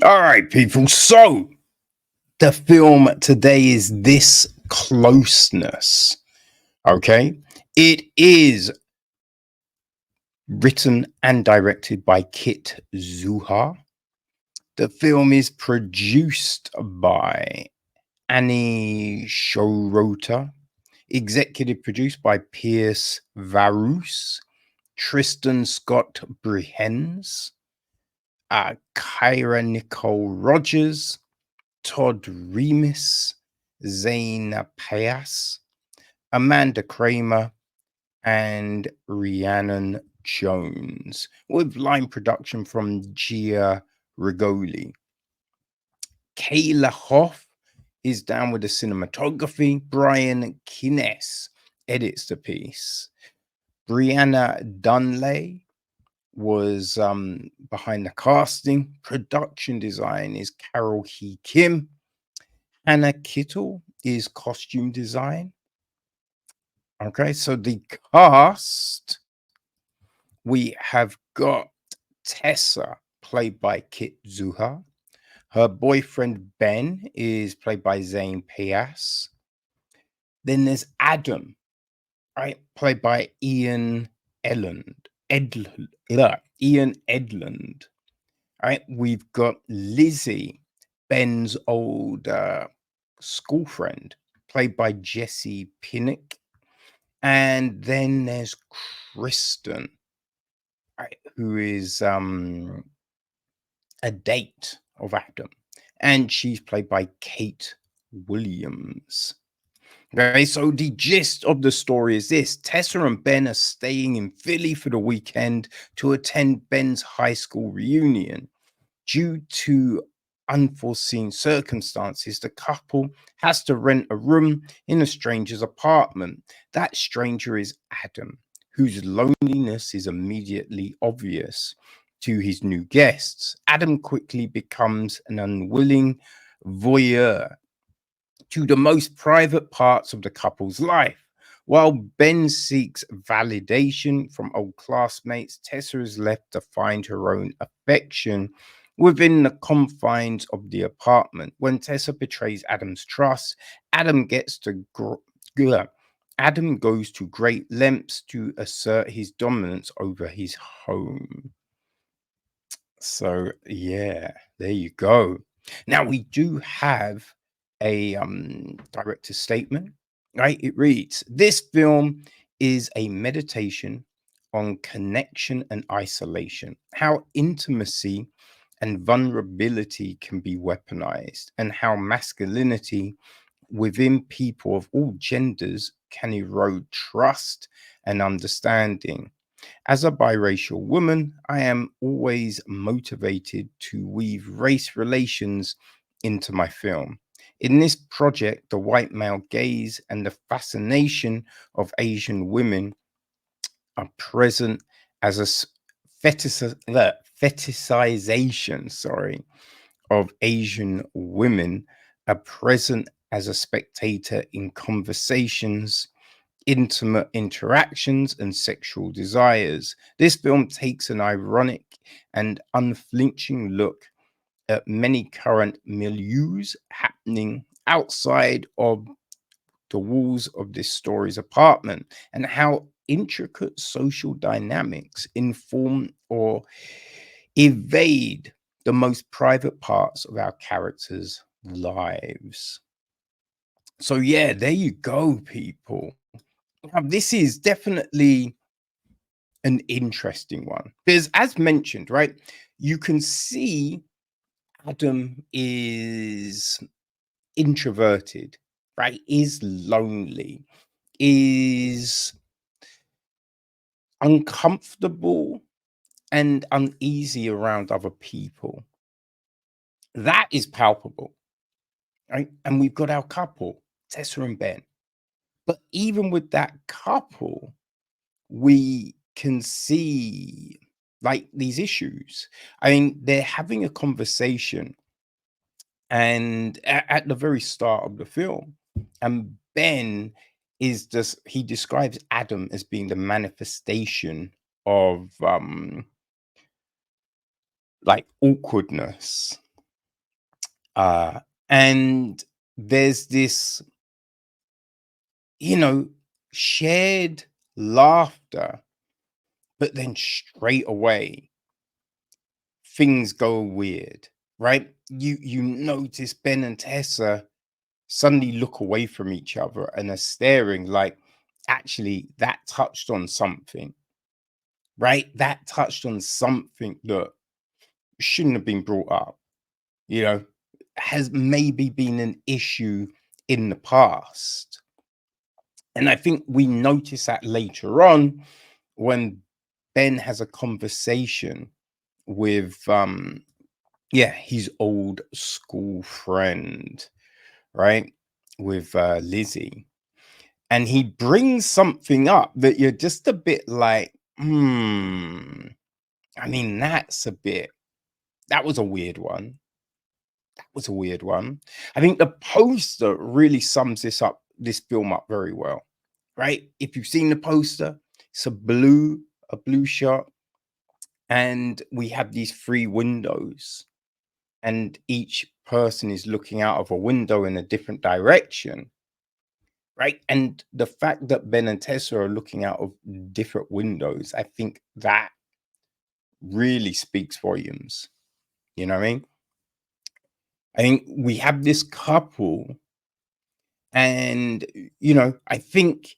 All right, people. So the film today is This Closeness. Okay. It is written and directed by Kit Zauhar. The film is produced by Annie Showrota, executive produced by Pierce Varus, Tristan Scott-Behrends, Kyra Nicole Rogers, Todd Remus, Zane Pais, Amanda Kramer, and Rhiannon Jones, with line production from Gia Rigoli. Kayla Hoff is down with the cinematography. Brian Kines edits the piece. Brianna Dunlay was behind the casting. Production design is Carol He Kim. Hannah Kittle is costume design. Okay, so the cast, we have got Tessa, played by Kit Zauhar. Her boyfriend Ben is played by Zane Pais. Then there's Adam, right, played by Ian Edlund. Ian Edlund. Right, we've got Lizzie, Ben's old school friend, played by Jessie Pinnick. And then there's Kristen, right, who is a date of Adam, and she's played by Kate Williams. Okay, so the gist of the story is this: Tessa and Ben are staying in Philly for the weekend to attend Ben's high school reunion. Due to unforeseen circumstances, the couple has to rent a room in a stranger's apartment. That stranger is Adam, whose loneliness is immediately obvious to his new guests. Adam quickly becomes an unwilling voyeur to the most private parts of the couple's life. While Ben seeks validation from old classmates, Tessa is left to find her own affection within the confines of the apartment. When Tessa betrays Adam's trust, Adam gets to Adam goes to great lengths to assert his dominance over his home. So yeah, there you go. Now we do have a director's statement, right? It reads: This film is a meditation on connection and isolation, how intimacy and vulnerability can be weaponized, and how masculinity within people of all genders can erode trust and understanding. As a biracial woman, I am always motivated to weave race relations into my film. In this project, the white male gaze and the fascination of Asian women are present as a fetishization, of Asian women are present as a spectator in conversations, intimate interactions, and sexual desires. This film takes an ironic and unflinching look at many current milieus happening outside of the walls of this story's apartment, and how intricate social dynamics inform or evade the most private parts of our characters' lives. So, yeah, there you go, people. Now, this is definitely an interesting one because, as mentioned, right, you can see Adam is introverted, right, is lonely, is uncomfortable and uneasy around other people. That is palpable, right? And we've got our couple, Tessa and Ben. But even with that couple, we can see like these issues. I mean, they're having a conversation, and at the very start of the film, and Ben is just, he describes Adam as being the manifestation of like awkwardness, Uh, and there's this, you know, shared laughter, but then straight away things go weird, right? You notice Ben and Tessa suddenly look away from each other and are staring like, actually, that touched on something, right? That touched on something that shouldn't have been brought up, you know, has maybe been an issue in the past. And I think we notice that later on when Ben has a conversation with yeah, his old school friend, right? With Lizzie. And he brings something up that you're just a bit like, I mean, that was a weird one. That was a weird one. I think the poster really sums this film up very well, right? If you've seen the poster, it's a blue shot, and we have these three windows, and each person is looking out of a window in a different direction, right? And the fact that Ben and Tessa are looking out of different windows, I think that really speaks volumes. You know what I mean? I think we have this couple, and I think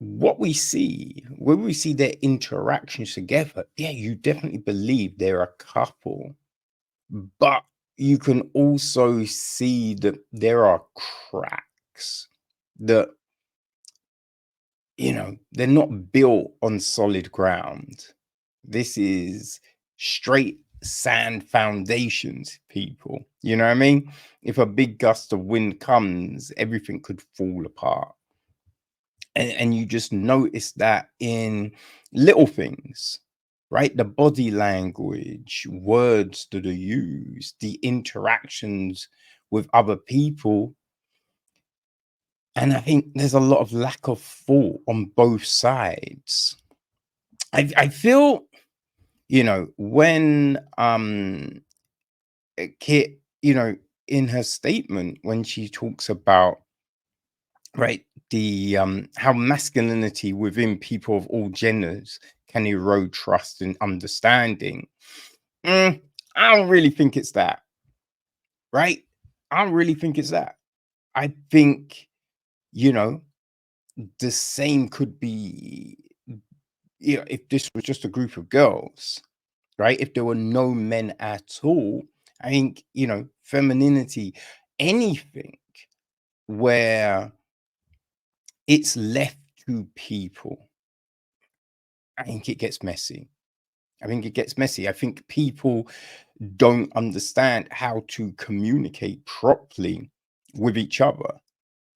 what we see when we see their interactions together, yeah, you definitely believe they're a couple, but you can also see that there are cracks that they're not built on solid ground. This is straight sand foundations, people. You know what I mean? If a big gust of wind comes, everything could fall apart. And you just notice that in little things, right? The body language, words that are used, the interactions with other people. And I think there's a lot of lack of thought on both sides. I feel, when Kit, in her statement, when she talks about, right, the how masculinity within people of all genders can erode trust and understanding. I don't really think it's that, right? I don't really think it's that. I think, you know, the same could be, if this was just a group of girls, right? If there were no men at all, I think, femininity, anything where it's left to people, I think it gets messy. I think it gets messy. I think people don't understand how to communicate properly with each other,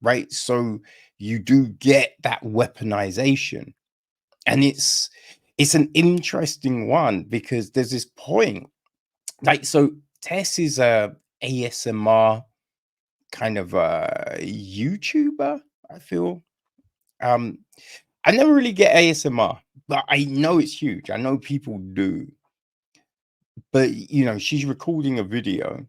right? So you do get that weaponization. And it's an interesting one because there's this point, like, so Tess is a ASMR kind of a YouTuber, I feel. Um, I never really get ASMR, but I know it's huge. I know people do. But she's recording a video,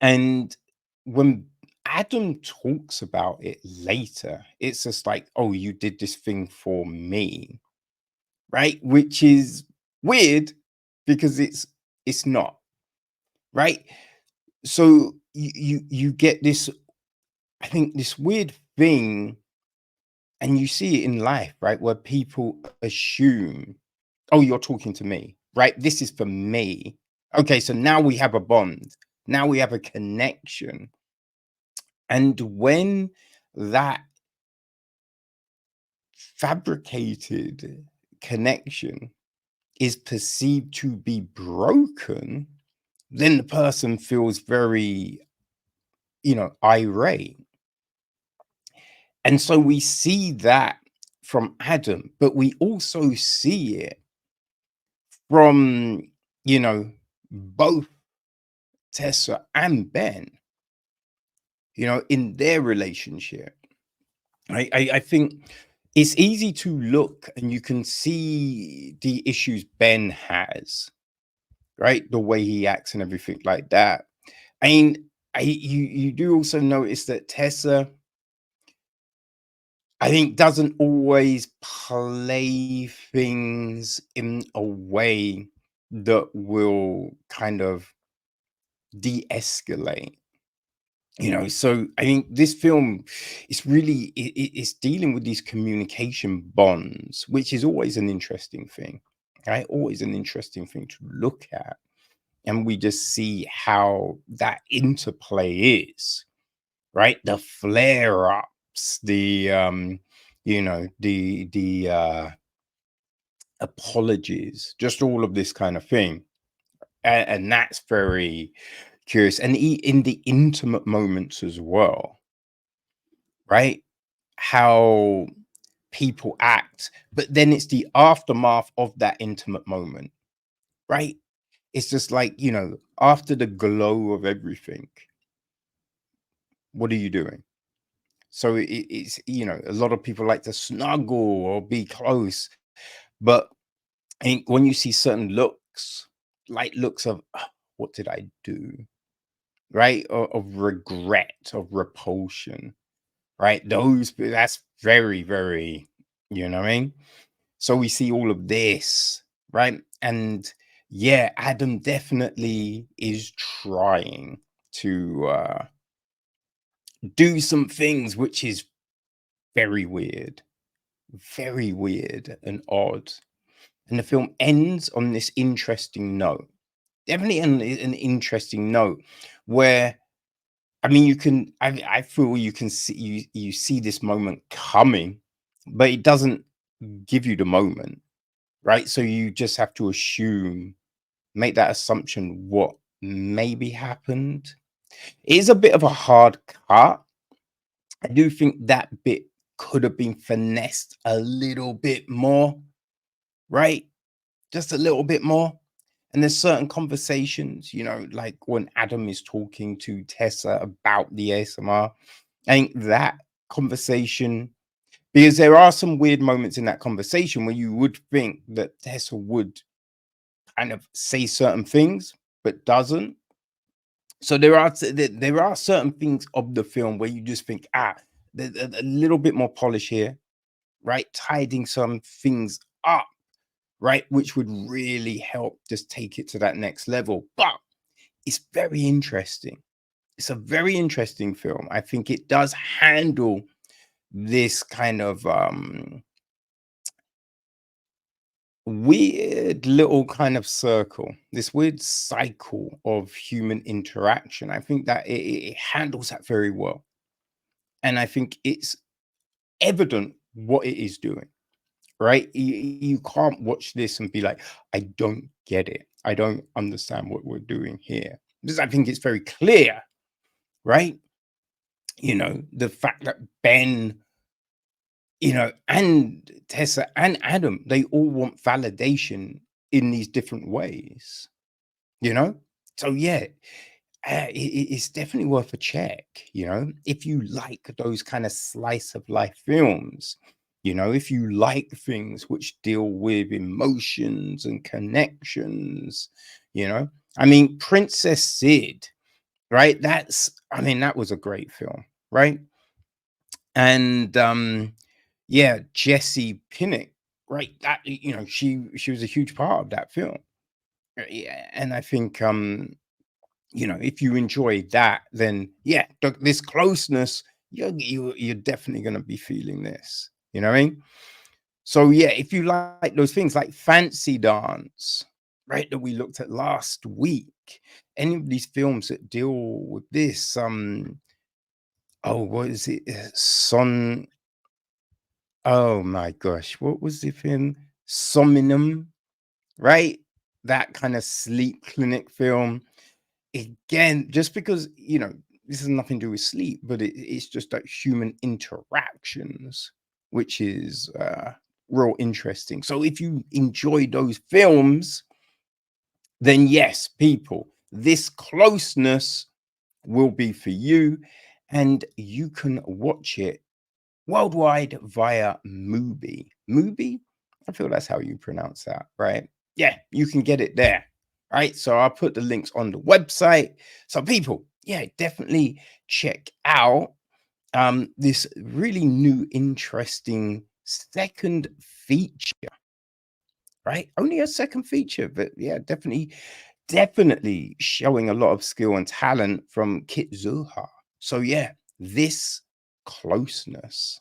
and when Adam talks about it later, it's just like, oh, you did this thing for me, right? Which is weird because it's not, right? So you get this, I think, this weird thing, and you see it in life, right? Where people assume, oh, you're talking to me, right? This is for me. Okay, so now we have a bond. Now we have a connection. And when that fabricated connection is perceived to be broken, then the person feels very, irate. And so we see that from Adam, but we also see it from, both Tessa and Ben, in their relationship. I think it's easy to look and you can see the issues Ben has, right? The way he acts and everything like that. I mean, you do also notice that Tessa, I think, doesn't always play things in a way that will kind of de-escalate. So I think this film is really it's dealing with these communication bonds, which is always an interesting thing, right? Always an interesting thing to look at, and we just see how that interplay is, right? The flare ups, the apologies, just all of this kind of thing, and that's very curious, and in the intimate moments as well, right? How people act, but then it's the aftermath of that intimate moment, right? It's just like, after the glow of everything, what are you doing? So it's, a lot of people like to snuggle or be close, but I think when you see certain looks, like looks of, "Ah, what did I do?" Right? Of regret, of repulsion, right? That's very, very, you know what I mean? So we see all of this, right? And yeah, Adam definitely is trying to do some things which is very weird and odd. And the film ends on this interesting note. Definitely an interesting note where, I mean, I feel you can see you see this moment coming, but it doesn't give you the moment, right? So you just have to make that assumption what maybe happened. It is a bit of a hard cut. I do think that bit could have been finessed a little bit more, right? Just a little bit more. And there's certain conversations, like when Adam is talking to Tessa about the ASMR. I think that conversation, because there are some weird moments in that conversation where you would think that Tessa would kind of say certain things, but doesn't. So there are certain things of the film where you just think, there's a little bit more polish here, right? Tidying some things up, right? Which would really help just take it to that next level. But it's very interesting. It's a very interesting film. I think it does handle this kind of weird little kind of circle, this weird cycle of human interaction. I think that it handles that very well. And I think it's evident what it is doing, right? You can't watch this and be like, I don't get it. I don't understand what we're doing here. Because I think it's very clear, right? The fact that Ben, and Tessa and Adam, they all want validation in these different ways, you know? So yeah, it's definitely worth a check, if you like those kind of slice of life films, if you like things which deal with emotions and connections, you know. I mean, Princess Sid, right? I mean, that was a great film, right? And yeah, Jessie Pinnick, right? That, she was a huge part of that film. Yeah, and I think if you enjoy that, then yeah, this closeness, you're definitely going to be feeling this. You know what I mean? So yeah, if you like those things like Fancy Dance, right, that we looked at last week, any of these films that deal with this, oh, what is it? Son. Oh my gosh, what was the film? Somnum, right? That kind of sleep clinic film. Again, just because, this has nothing to do with sleep, but it's just like human interactions, which is real interesting. So if you enjoy those films, then yes, people, this closeness will be for you, and you can watch it worldwide via Mubi. Mubi? I feel that's how you pronounce that, right? Yeah, you can get it there. right? So I'll put the links on the website. So people, yeah, definitely check out this really new, interesting second feature, right? Only a second feature, but yeah, definitely showing a lot of skill and talent from Kit Zauhar. So yeah, this closeness.